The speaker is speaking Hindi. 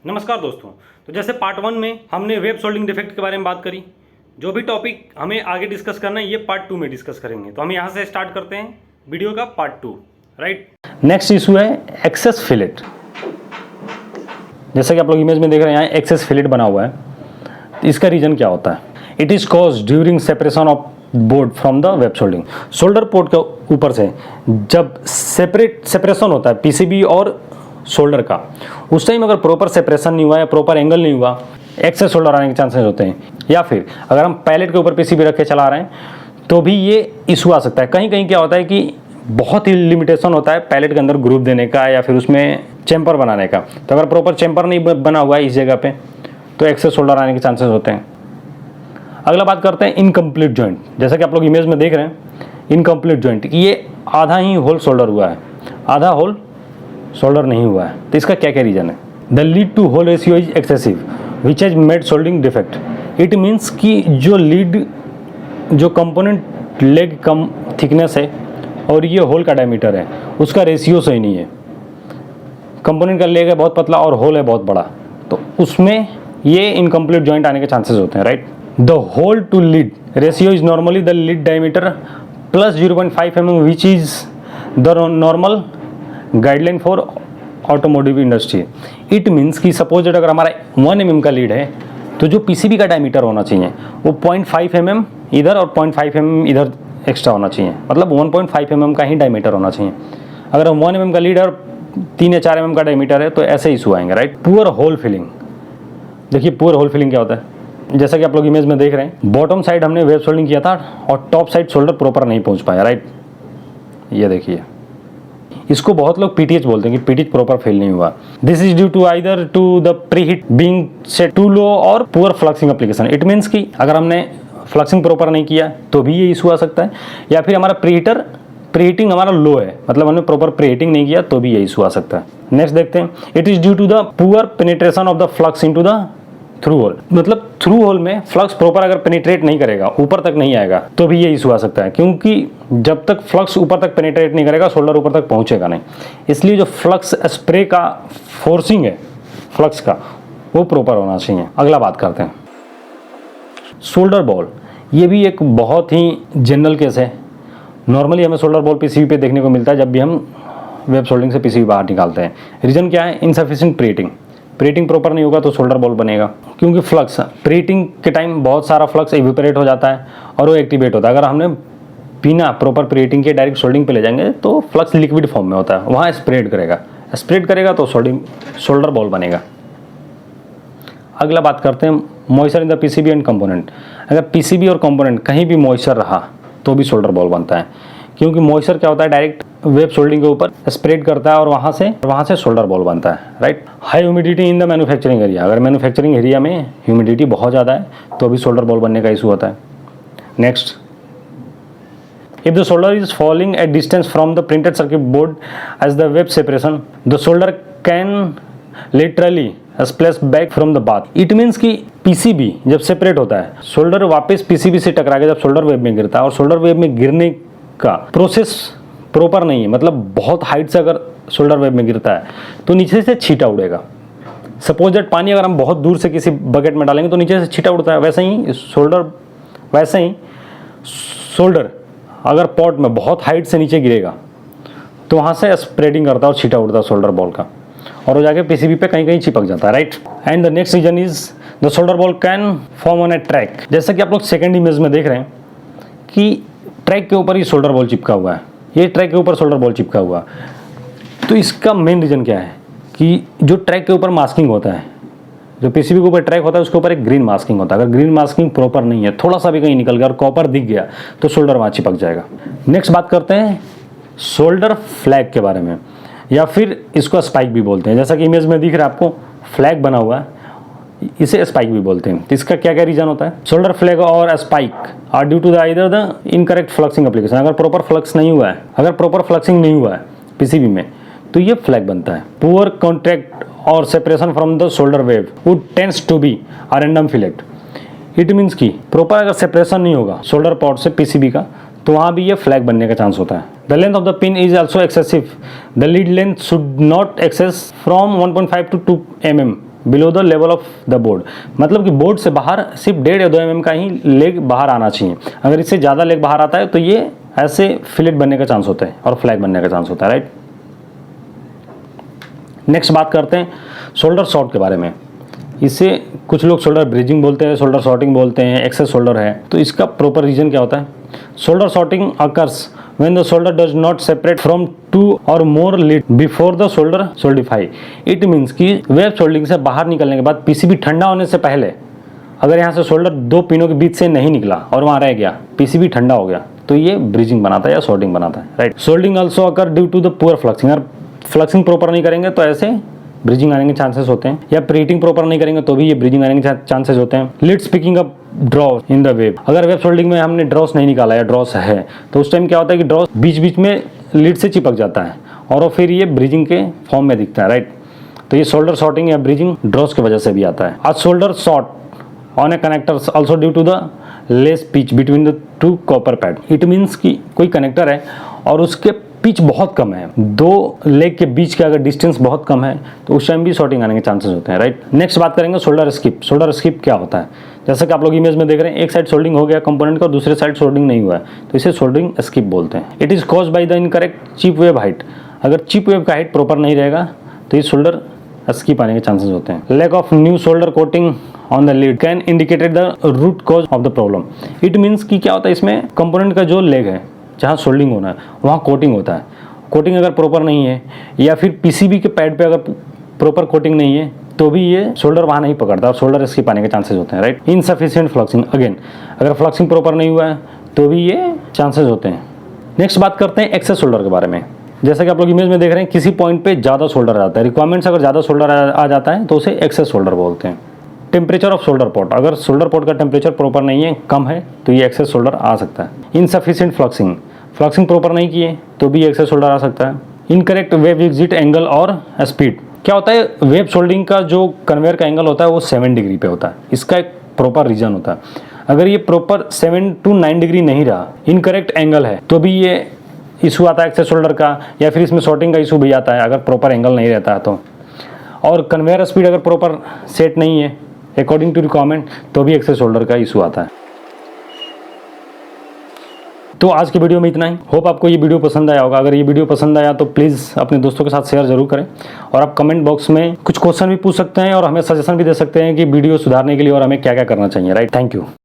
नमस्कार दोस्तों। तो जैसे पार्ट 1 में हमने वेब सोल्डिंग डिफेक्ट के बारे में बात करी, जो भी टॉपिक हमें आगे डिस्कस करना है ये पार्ट 2 में डिस्कस करेंगे। तो हम यहाँ से स्टार्ट करते हैं वीडियो का पार्ट 2, राइट। नेक्स्ट इशू है एक्सेस फिलेट। जैसा कि आप लोग इमेज में देख रहे हैं, यहाँ एक्सेस फिलेट बना हुआ है। तो इसका रीजन क्या होता है? It is cause during separation of board from the web soldering. Shoulder port के ऊपर से जब सेपरेशन होता है पीसीबी और शोल्डर का, उस टाइम अगर प्रॉपर सेपरेशन नहीं हुआ या प्रॉपर एंगल नहीं हुआ, एक्सेस शोल्डर आने के चांसेस होते हैं। या फिर अगर हम पैलेट के ऊपर पीसीबी रख के चला रहे हैं तो भी ये इशू आ सकता है। कहीं कहीं क्या होता है कि बहुत ही लिमिटेशन होता है पैलेट के अंदर ग्रुप देने का या फिर उसमें चैम्पर बनाने का। तो अगर प्रॉपर चैम्पर नहीं बना हुआ है इस जगह पे तो एक्सेस शोल्डर आने के चांसेस होते हैं। अगला बात करते हैं इनकम्प्लीट जॉइंट। जैसा कि आप लोग इमेज में देख रहे हैं, इनकम्प्लीट जॉइंट, ये आधा ही होल शोल्डर हुआ है, आधा होल शोल्डर नहीं हुआ है। तो इसका क्या क्या रीजन है? The lead to hole ratio is excessive which has made soldering defect. It means कि जो कंपोनेंट लेग कम थिकनेस है और ये होल का डायमीटर है, उसका रेशियो सही नहीं है। कंपोनेंट का लेग है बहुत पतला और होल है बहुत बड़ा, तो उसमें ये इनकम्प्लीट जॉइंट आने के चांसेस होते हैं, right. The hole to lead ratio is normally the lead diameter plus 0.5 mm which is the normal guideline for automotive industry. It means कि सपोज दैट अगर हमारा 1 mm का लीड है तो जो पीसीबी का डायमीटर होना चाहिए वो 0.5 mm इधर और 0.5 mm इधर एक्स्ट्रा होना चाहिए, मतलब 1.5 mm का ही डायमीटर होना चाहिए। अगर 1 mm का लीड है और 3 या 4 mm का डायमीटर है तो ऐसे इशू आएंगे, राइट। Poor hole filling. देखिए पुअर होल फिलिंग क्या होता है? जैसा कि आप लोग इमेज में देख रहे हैं, बॉटम साइड हमने वेब सोल्डिंग किया था और टॉप साइड शोल्डर प्रॉपर नहीं पहुंच पाया, राइट। ये देखिए, इसको बहुत लोग पीटीएच बोलते हैं कि पीटीएच प्रॉपर फेल नहीं हुआ। This is due to either to the preheat being set to low और poor fluxing application. It means कि अगर हमने फ्लक्सिंग प्रॉपर नहीं किया तो भी ये इशू आ सकता है, या फिर हमारा प्रीहीटिंग हमारा लो है, मतलब हमने प्रॉपर प्रीहीटिंग नहीं किया तो भी ये इशू आ सकता है। नेक्स्ट देखते हैं, it is due to the poor penetration of the flux into the through hole. मतलब थ्रू होल में फ्लक्स प्रॉपर अगर पेनिट्रेट नहीं करेगा, ऊपर तक नहीं आएगा, तो भी ये इशू आ सकता है, क्योंकि जब तक फ्लक्स ऊपर तक पेनिट्रेट नहीं करेगा शोल्डर ऊपर तक पहुंचेगा नहीं। इसलिए जो फ्लक्स स्प्रे का फोर्सिंग है फ्लक्स का, वो प्रॉपर होना चाहिए। अगला बात करते हैं शोल्डर बॉल। ये भी एक बहुत ही जनरल केस है। नॉर्मली हमें शोल्डर बॉल पीसीबी पे देखने को मिलता है जब भी हम वेब सोल्डिंग से पीसीबी बाहर निकालते हैं। रीजन क्या है? इनसफिशिएंट प्रीहीटिंग प्रॉपर नहीं होगा तो शोल्डर बॉल बनेगा, क्योंकि फ्लक्स प्रीहीटिंग के टाइम बहुत सारा फ्लक्स इवेपोरेट हो जाता है और वो एक्टिवेट होता है। अगर हमने बिना प्रॉपर प्रीहीटिंग के डायरेक्ट सोल्डिंग पे ले जाएंगे तो फ्लक्स लिक्विड फॉर्म में होता है, वहाँ स्प्रेड करेगा तो शोल्डर बॉल बनेगा। अगला बात करते हैं moisture in the PCB and component. अगर पीसीबी और कंपोनेंट कहीं भी मॉइस्चर रहा तो भी शोल्डर बॉल बनता है, क्योंकि मॉइस्चर क्या होता है, डायरेक्ट वेब सोल्डिंग के ऊपर स्प्रेड करता है और वहाँ से शोल्डर बॉल बनता है, right. High humidity in the manufacturing area. अगर मैन्युफैक्चरिंग एरिया में ह्यूमिडिटी बहुत ज़्यादा है तो भी शोल्डर बॉल बनने का इशू होता है। Next, if the solder is falling at distance from the printed circuit board edge the wave separation, the solder can literally splash back from the bath. It means कि पीसीबी जब सेपरेट होता है, शोल्डर वापस पीसीबी से टकरा के जब शोल्डर वेब में गिरता है, और शोल्डर वेब में गिरने का प्रोसेस प्रॉपर नहीं है, मतलब बहुत हाइट से अगर शोल्डर वेब में गिरता है तो नीचे से छींटा उड़ेगा। सपोज दैट पानी अगर हम बहुत दूर से किसी बकेट में डालेंगे तो नीचे से छींटा उड़ता है, वैसे ही शोल्डर अगर पॉट में बहुत हाइट से नीचे गिरेगा तो वहाँ से स्प्रेडिंग करता है और छींटा उड़ता है शोल्डर बॉल का, और वो जाके पीसीबी पे कहीं कहीं चिपक जाता है, right. And the next reason is the solder ball can form on a track. जैसा कि आप लोग सेकेंड इमेज में देख रहे हैं कि ट्रैक के ऊपर ही शोल्डर बॉल चिपका हुआ है, ये ट्रैक के ऊपर शोल्डर बॉल चिपका हुआ। तो इसका मेन रीज़न क्या है कि जो ट्रैक के ऊपर मास्किंग होता है, जो पीसीबी के ऊपर ट्रैक होता है उसके ऊपर एक ग्रीन मास्किंग होता है। अगर ग्रीन मास्किंग प्रॉपर नहीं है, थोड़ा सा भी कहीं निकल गया और कॉपर दिख गया तो शोल्डर वहाँ चिपक जाएगा। नेक्स्ट बात करते हैं शोल्डर फ्लैग के बारे में, या फिर इसको स्पाइक भी बोलते हैं। जैसा कि इमेज में दिख रहा है आपको, फ्लैग बना हुआ है, इसे स्पाइक भी बोलते हैं। तो इसका क्या क्या रीजन होता है? शोल्डर फ्लैग और spike are due to the either the incorrect fluxing application. अगर प्रॉपर फ्लक्सिंग नहीं हुआ है पीसीबी में तो ये फ्लैग बनता है। पुअर कॉन्टैक्ट और separation from the solder wave would tends to be a random fillet. It means कि प्रॉपर अगर सेपरेशन नहीं होगा शोल्डर पॉट से पीसीबी का तो वहाँ भी ये फ्लैग बनने का चांस होता है। The length of the pin is also excessive. The lead length should not excess from 1.5 to 2 mm below the level of the board, मतलब कि बोर्ड से बाहर सिर्फ 1.5 या 2 mm का ही लेग बाहर आना चाहिए। अगर इससे ज़्यादा लेग बाहर आता है तो ये ऐसे फिलेट बनने का चांस होता है और फ्लैग बनने का चांस होता है, राइट। नेक्स्ट बात करते हैं शोल्डर शॉर्ट के बारे में। इसे कुछ लोग शोल्डर ब्रिजिंग बोलते हैं, शोल्डर शॉर्टिंग बोलते हैं, एक्सेस शोल्डर है। तो इसका प्रॉपर रीजन क्या होता है? Solder shorting occurs when the shoulder does not separate from 2 or more lead before the shoulder solidify। it means कि वेब शोल्डिंग से बाहर निकलने के बाद पीसीबी ठंडा होने से पहले अगर यहाँ से शोल्डर 2 पिनों के बीच से नहीं निकला और वहाँ रह गया, पीसीबी ठंडा हो गया, तो ये ब्रिजिंग बनाता है या शॉर्टिंग बनाता है, right. Soldering also occur due to the poor fluxing. अगर फ्लक्सिंग प्रॉपर नहीं करेंगे तो ऐसे ब्रिजिंग आने के चांसेस होते हैं, या प्रीटिंग प्रॉपर नहीं करेंगे तो भी ये ब्रिजिंग आने के चांसेस होते हैं। Leads picking up dross in the wave. अगर वेब शोल्डिंग में हमने ड्रॉस नहीं निकाला या ड्रॉस है तो उस टाइम क्या होता है कि ड्रॉस बीच बीच में लीड से चिपक जाता है और वो फिर ये ब्रिजिंग के फॉर्म में दिखता है, राइट। तो ये शोल्डर शॉर्टिंग या ब्रिजिंग ड्रॉस की वजह से भी आता है। आज solder short on a connectors also due to the less pitch between the 2 copper pad. It means कि कोई कनेक्टर है और उसके पिच बहुत कम है, 2 लेग के बीच का अगर डिस्टेंस बहुत कम है तो उस टाइम भी शॉर्टिंग आने के चांसेस होते हैं, राइट। नेक्स्ट बात करेंगे शोल्डर स्किप। शोल्डर स्किप क्या होता है? जैसा कि आप लोग इमेज में देख रहे हैं, एक साइड शोल्डिंग हो गया कंपोनेंट का और दूसरे साइड शोल्डिंग नहीं हुआ है, तो इसे शोल्डरिंग स्किप बोलते हैं। It is caused by the incorrect chip web height. अगर चिप वेब का हाइट प्रॉपर नहीं रहेगा तो ये शोल्डर स्किप आने के चांसेस होते हैं। Lack of new solder coating on the lead can indicated the root cause of the problem. It means कि क्या होता है, इसमें कंपोनेंट का जो लेग है जहाँ शोल्डिंग होना है वहाँ कोटिंग होता है। कोटिंग अगर प्रॉपर नहीं है या फिर पीसीबी के पैड पे अगर प्रॉपर कोटिंग नहीं है तो भी ये शोल्डर वहाँ नहीं पकड़ता और शोल्डर स्किप आने के चांसेस होते हैं, राइट। इनसफिशिएंट फ्लक्सिंग, अगेन अगर फ्लक्सिंग प्रॉपर नहीं हुआ है तो भी ये चांसेस होते हैं। नेक्स्ट बात करते हैं एक्सेस शोल्डर के बारे में। जैसा कि आप लोग इमेज में देख रहे हैं, किसी पॉइंट पे ज़्यादा शोल्डर आ जाता है, रिक्वायरमेंट्स अगर ज़्यादा शोल्डर आ जाता है तो उसे एक्सेस शोल्डर बोलते हैं। टेम्परेचर ऑफ शोल्डर पोर्ट, अगर शोल्डर पोर्ट का टेम्परेचर प्रॉपर नहीं है, कम है, तो ये एक्सेस शोल्डर आ सकता है। इनसफिशिएंट फ्लक्सिंग, फ्लक्सिंग प्रॉपर नहीं किए तो भी एक्सेस शोल्डर आ सकता है। इनकरेक्ट वेब एग्जिट एंगल और स्पीड, क्या होता है वेब शोल्डिंग का जो कन्वेयर का एंगल होता है वो 7 डिग्री पे होता है। इसका एक प्रॉपर रीजन होता है। अगर ये प्रॉपर 7 to 9 डिग्री नहीं रहा, इनकरेक्ट एंगल है, तो भी ये इशू आता है एक्सेस शोल्डर का, या फिर इसमें शॉर्टिंग का इशू भी आता है अगर प्रॉपर एंगल नहीं रहता है तो। और कन्वेयर स्पीड अगर प्रॉपर सेट नहीं है अकॉर्डिंग टू रिक्वायरमेंट तो भी एक्सेस शोल्डर का इशू आता है। तो आज की वीडियो में इतना ही। होप आपको ये वीडियो पसंद आया होगा। अगर ये वीडियो पसंद आया तो प्लीज़ अपने दोस्तों के साथ शेयर जरूर करें, और आप कमेंट बॉक्स में कुछ क्वेश्चन भी पूछ सकते हैं और हमें सजेशन भी दे सकते हैं कि वीडियो सुधारने के लिए और हमें क्या क्या करना चाहिए, राइट। Thank you.